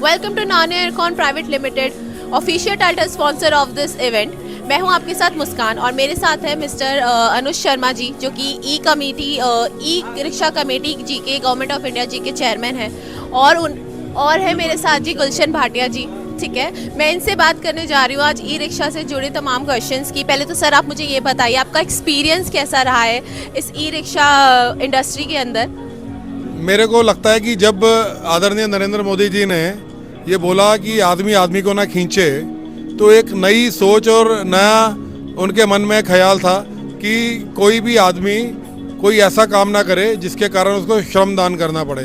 Welcome to Nania Aircon private limited, official title sponsor of this event. मैं हूं आपके साथ मुस्कान और मेरे साथ है मिस्टर अनुज शर्मा जी, जो कि ई रिक्शा कमेटी जी के गवर्नमेंट ऑफ इंडिया जी के चेयरमैन हैं, और है मेरे साथ जी गुलशन भाटिया जी। ठीक है, मैं इनसे बात करने जा रही हूँ आज ई रिक्शा से जुड़े तमाम क्वेश्चंस की। पहले तो सर आप मुझे ये बताइए, आपका एक्सपीरियंस कैसा रहा है इस ई रिक्शा इंडस्ट्री के अंदर? मेरे को लगता है कि जब आदरणीय नरेंद्र मोदी जी ने ये बोला कि आदमी आदमी को ना खींचे, तो एक नई सोच और नया उनके मन में ख्याल था कि कोई भी आदमी कोई ऐसा काम ना करे जिसके कारण उसको श्रमदान करना पड़े।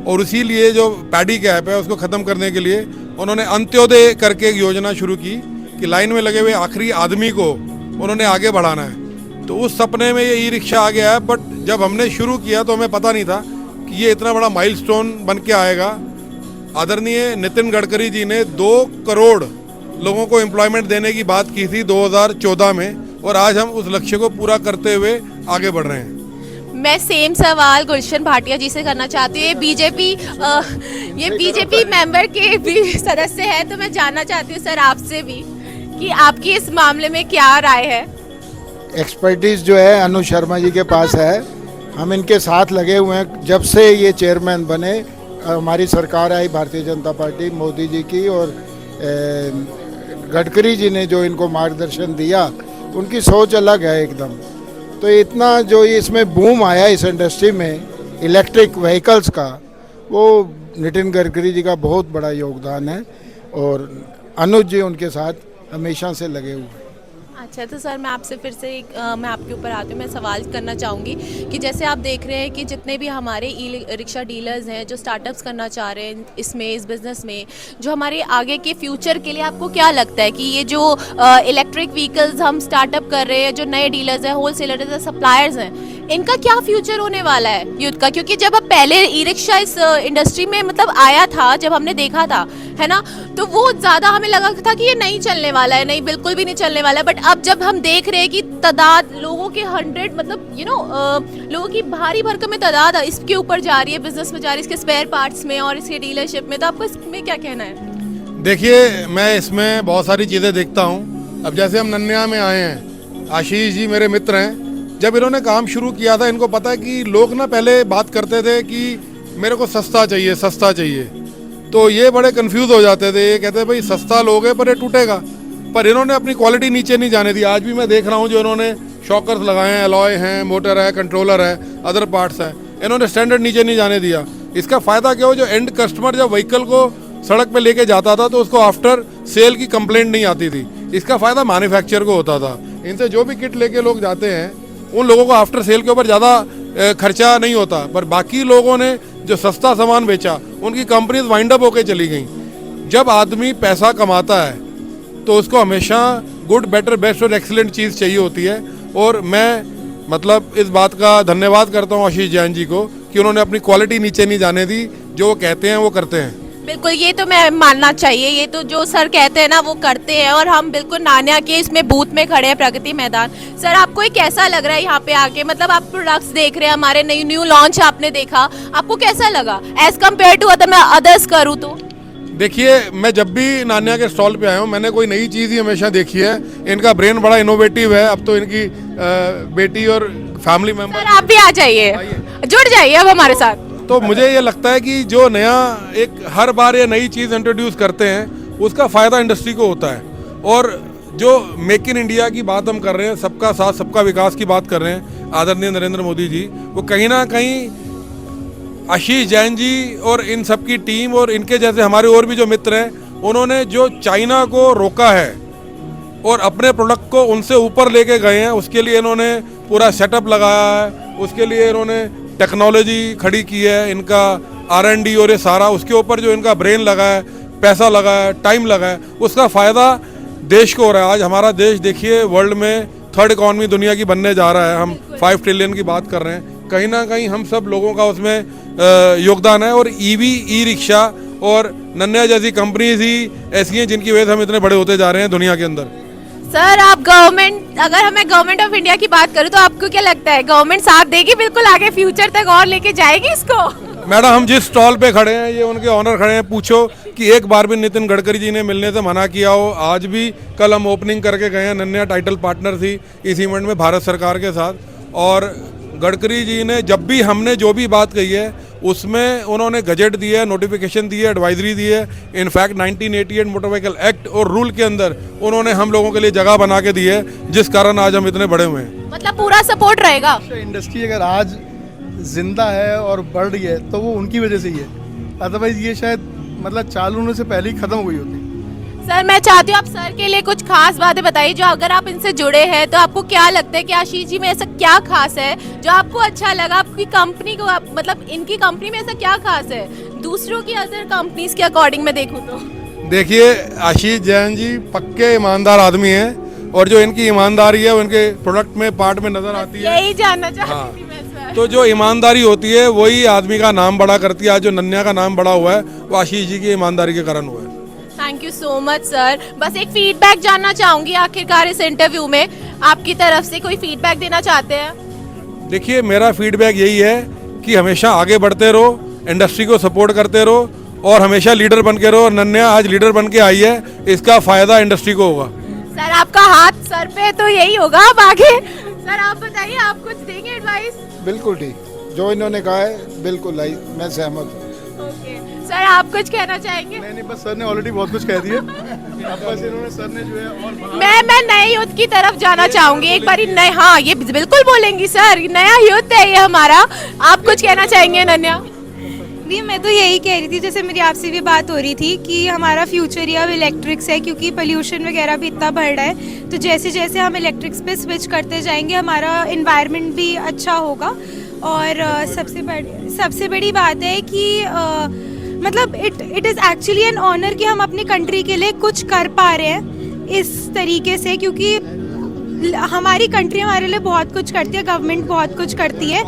और इसीलिए जो पैडी कैप है उसको ख़त्म करने के लिए उन्होंने अंत्योदय करके एक योजना शुरू की कि लाइन में लगे हुए आखिरी आदमी को उन्होंने आगे बढ़ाना है। तो उस सपने में ये ई रिक्शा आ गया है। बट जब हमने शुरू किया तो हमें पता नहीं था कि ये इतना बड़ा माइलस्टोन बन के आएगा। आदरणीय नितिन गडकरी जी ने 2 करोड़ लोगों को एम्प्लॉयमेंट देने की बात की थी 2014 में, और आज हम उस लक्ष्य को पूरा करते हुए आगे बढ़ रहे हैं। मैं सेम सवाल गुलशन भाटिया जी से करना चाहती हूँ। ये बीजेपी मेंबर के भी सदस्य हैं, तो मैं जानना चाहती हूँ सर आपसे भी कि आपकी इस मामले में क्या राय है? एक्सपर्टीज जो है अनुज शर्मा जी के पास है। हम इनके साथ लगे हुए हैं जब से ये चेयरमैन बने। हमारी सरकार आई भारतीय जनता पार्टी मोदी जी की, और गडकरी जी ने जो इनको मार्गदर्शन दिया, उनकी सोच अलग है एकदम। तो इतना जो इसमें बूम आया इस इंडस्ट्री में इलेक्ट्रिक व्हीकल्स का, वो नितिन गडकरी जी का बहुत बड़ा योगदान है, और अनुज जी उनके साथ हमेशा से लगे हुए हैं। अच्छा, तो सर मैं आपसे फिर से मैं आपके ऊपर आती हूँ। मैं सवाल करना चाहूँगी कि जैसे आप देख रहे हैं कि जितने भी हमारे ई रिक्शा डीलर्स हैं जो स्टार्टअप्स करना चाह रहे हैं इस बिज़नेस में, जो हमारे आगे के फ्यूचर के लिए आपको क्या लगता है कि ये जो इलेक्ट्रिक व्हीकल्स हम स्टार्टअप कर रहे हैं, जो नए डीलर्स हैं, होलसेलर्स हैं, सप्लायर्स हैं, इनका क्या फ्यूचर होने वाला है यूथ का? क्योंकि जब अब पहले ई रिक्शा इस इंडस्ट्री में मतलब आया था, जब हमने देखा था, है ना, तो वो ज़्यादा हमें लगा था कि ये नहीं चलने वाला है, नहीं बिल्कुल भी नहीं चलने वाला है। बट अब जब हम देख रहे हैं कि तादाद लोगों के 100 मतलब लोगों की भारी भरकम में तादाद इसके ऊपर जा रही है, बिजनेस में जा रही है, इसके स्पेयर पार्ट्स में और इसके डीलरशिप में, तो आपको इसमें क्या कहना है? देखिए, मैं इसमें बहुत सारी चीज़ें देखता हूँ। अब जैसे हम नन्या में आए हैं, आशीष जी मेरे मित्र हैं। जब इन्होंने काम शुरू किया था, इनको पता है कि लोग ना पहले बात करते थे कि मेरे को सस्ता चाहिए, सस्ता चाहिए, तो ये बड़े कंफ्यूज हो जाते थे। ये कहते भाई सस्ता लोगे पर ये टूटेगा। पर इन्होंने अपनी क्वालिटी नीचे नहीं जाने दी। आज भी मैं देख रहा हूँ जो इन्होंने शॉकर्स लगाए हैं, अलॉय हैं, मोटर है, कंट्रोलर है, अदर पार्ट्स हैं, इन्होंने स्टैंडर्ड नीचे नहीं जाने दिया। इसका फ़ायदा क्या हो, जो एंड कस्टमर जब व्हीकल को सड़क पे लेके जाता था तो उसको आफ्टर सेल की कंप्लेंट नहीं आती थी। इसका फ़ायदा मैन्युफैक्चरर को होता था। इनसे जो भी किट लेके लोग जाते हैं, उन लोगों को आफ्टर सेल के ऊपर ज़्यादा खर्चा नहीं होता। पर बाकी लोगों ने जो सस्ता सामान बेचा, उनकी कंपनीज वाइंड अप होकर चली गई। जब आदमी पैसा कमाता है तो उसको हमेशा गुड, बेटर, बेस्ट और एक्सीलेंट चीज़ चाहिए होती है। और मैं मतलब इस बात का धन्यवाद करता हूँ आशीष जैन जी को कि उन्होंने अपनी क्वालिटी नीचे नहीं जाने दी। जो वो कहते हैं वो करते हैं। बिल्कुल, ये तो मैं मानना चाहिए। ये तो जो सर कहते हैं ना वो करते हैं, और हम बिल्कुल नानिया के इसमें बूथ में खड़े हैं, प्रगति मैदान। सर आपको ये कैसा लग रहा है यहाँ पे आके? मतलब आप प्रोडक्ट्स देख रहे हैं, हमारे न्यू लॉन्च आपने देखा, आपको कैसा लगा एज कम्पेयर टू अदर? मैं अदर्स करूँ तो देखिए, मैं जब भी नानिया के स्टॉल पे आया हूँ, मैंने कोई नई चीज़ ही हमेशा देखी है। इनका ब्रेन बड़ा इनोवेटिव है। अब तो इनकी बेटी और फैमिली मेम्बर, सर आप भी आ जाइए, जुड़ जाइए अब हमारे साथ। तो मुझे ये लगता है कि जो नया एक हर बार ये नई चीज़ इंट्रोड्यूस करते हैं, उसका फ़ायदा इंडस्ट्री को होता है। और जो मेक इन इंडिया की बात हम कर रहे हैं, सबका साथ सबका विकास की बात कर रहे हैं आदरणीय नरेंद्र मोदी जी, वो कहीं ना कहीं आशीष जैन जी और इन सब की टीम और इनके जैसे हमारे और भी जो मित्र हैं, उन्होंने जो चाइना को रोका है और अपने प्रोडक्ट को उनसे ऊपर लेके गए हैं, उसके लिए इन्होंने पूरा सेटअप लगाया है। उसके लिए इन्होंने टेक्नोलॉजी खड़ी की है, इनका R&D और ये सारा, उसके ऊपर जो इनका ब्रेन लगा है, पैसा लगा है, टाइम लगा है, उसका फ़ायदा देश को हो रहा है। आज हमारा देश देखिए वर्ल्ड में 3rd इकॉनमी दुनिया की बनने जा रहा है। हम 5 ट्रिलियन की बात कर रहे हैं। कहीं ना कहीं हम सब लोगों का उसमें योगदान है। और ई रिक्शा और नन्या जैसी कंपनीज ही ऐसी हैं जिनकी वजह से हम इतने बड़े होते जा रहे हैं दुनिया के अंदर। सर आप अगर हमें गवर्नमेंट ऑफ इंडिया की बात करूं तो आपको क्या लगता है, गवर्नमेंट साथ देगी बिल्कुल आगे फ्यूचर तक और लेके जाएगी इसको? मैडम हम जिस स्टॉल पे खड़े हैं ये उनके ऑनर खड़े हैं, पूछो कि एक बार भी नितिन गडकरी जी ने मिलने से मना किया हो। आज भी कल हम ओपनिंग करके गए हैं, नन्या टाइटल पार्टनर थी इस इवेंट में भारत सरकार के साथ, और गडकरी जी ने जब भी हमने जो भी बात कही है उसमें उन्होंने गजेट दिया है, नोटिफिकेशन दी है, एडवाइजरी दी है। इनफैक्ट 1988 मोटर व्हीकल एक्ट और रूल के अंदर उन्होंने हम लोगों के लिए जगह बना के दी है, जिस कारण आज हम इतने बड़े हुए हैं। मतलब पूरा सपोर्ट रहेगा। इंडस्ट्री अगर आज जिंदा है और बढ़ रही है तो वो उनकी वजह से ही है, अदरवाइज ये शायद मतलब चालू होने से पहले ही खत्म हो गई होती। सर मैं चाहती हूँ आप सर के लिए कुछ खास बातें बताइए, जो अगर आप इनसे जुड़े हैं तो आपको क्या लगता है कि आशीष जी में ऐसा क्या खास है जो आपको अच्छा लगा, आपकी कंपनी को मतलब इनकी कंपनी में ऐसा क्या खास है दूसरों की अदर कंपनीज के अकॉर्डिंग मैं देखूँ तो? देखिए आशीष जैन जी पक्के ईमानदार आदमी हैं, और जो इनकी ईमानदारी है वो इनके प्रोडक्ट में पार्ट में नजर आती है। यही जानना चाहती थी मैं सर। तो जो ईमानदारी होती है वही आदमी का नाम बड़ा करती है। आज जो नन्या का नाम बड़ा हुआ है वो आशीष जी की ईमानदारी के कारण हुआ है। Thank you so much sir. बस एक फीडबैक जानना चाहूंगी आखिरकार इस इंटरव्यू में, आपकी तरफ से कोई फीडबैक देना चाहते हैं? देखिए मेरा फीडबैक यही है कि हमेशा आगे बढ़ते रहो, इंडस्ट्री को सपोर्ट करते रहो और हमेशा लीडर बन के रहो। नन्या आज लीडर बन के आई है, इसका फायदा इंडस्ट्री को होगा। सर आपका हाथ सर पे तो यही होगा, अब आगे सर आप बताइए, आप कुछ देंगे एडवाइस? बिल्कुल ठीक, जो इन्होंने कहा है बिल्कुल मैं सहमत हूँ। ओके सर आप कुछ कहना चाहेंगे? नहीं बस सर ने ऑलरेडी बहुत कुछ कह दिया। अब बस इन्होंने सर ने जो है और मैं नए युद्ध की तरफ जाना चाहूंगी एक बारी। नए हाँ ये बिल्कुल बोलेंगी सर, नया युद्ध है ये हमारा। आप कुछ कहना चाहेंगे नन्या? नहीं मैं तो यही कह रही थी, जैसे मेरी आपसे भी बात हो रही थी कि हमारा फ्यूचर ही अब इलेक्ट्रिक्स है, क्योंकि पोल्यूशन वगैरह भी इतना बढ़ रहा है। तो जैसे जैसे हम इलेक्ट्रिक्स पे स्विच करते जाएंगे हमारा इन्वायरमेंट भी अच्छा होगा। और सबसे बड़ी बात है कि मतलब it is actually an honour कि हम अपनी कंट्री के लिए कुछ कर पा रहे हैं इस तरीके से, क्योंकि हमारी कंट्री हमारे लिए बहुत कुछ करती है, गवर्नमेंट बहुत कुछ करती है।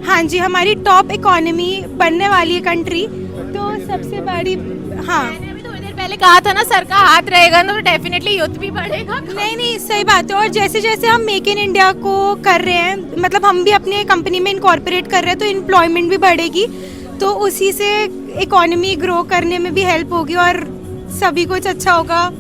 हाँ जी, हमारी टॉप इकोनॉमी बनने वाली है कंट्री, तो सबसे बड़ी हाँ। मैंने अभी थोड़ी देर पहले कहा था ना सर का हाथ रहेगा तो डेफिनेटली युद्ध भी बढ़ेगा। नहीं सही बात है। और जैसे जैसे हम मेक इन इंडिया को कर रहे हैं, मतलब हम भी अपने कंपनी में इनकॉर्पोरेट कर रहे हैं, तो एम्प्लॉयमेंट भी बढ़ेगी, तो उसी से इकोनॉमी ग्रो करने में भी हेल्प होगी और सभी कुछ अच्छा होगा।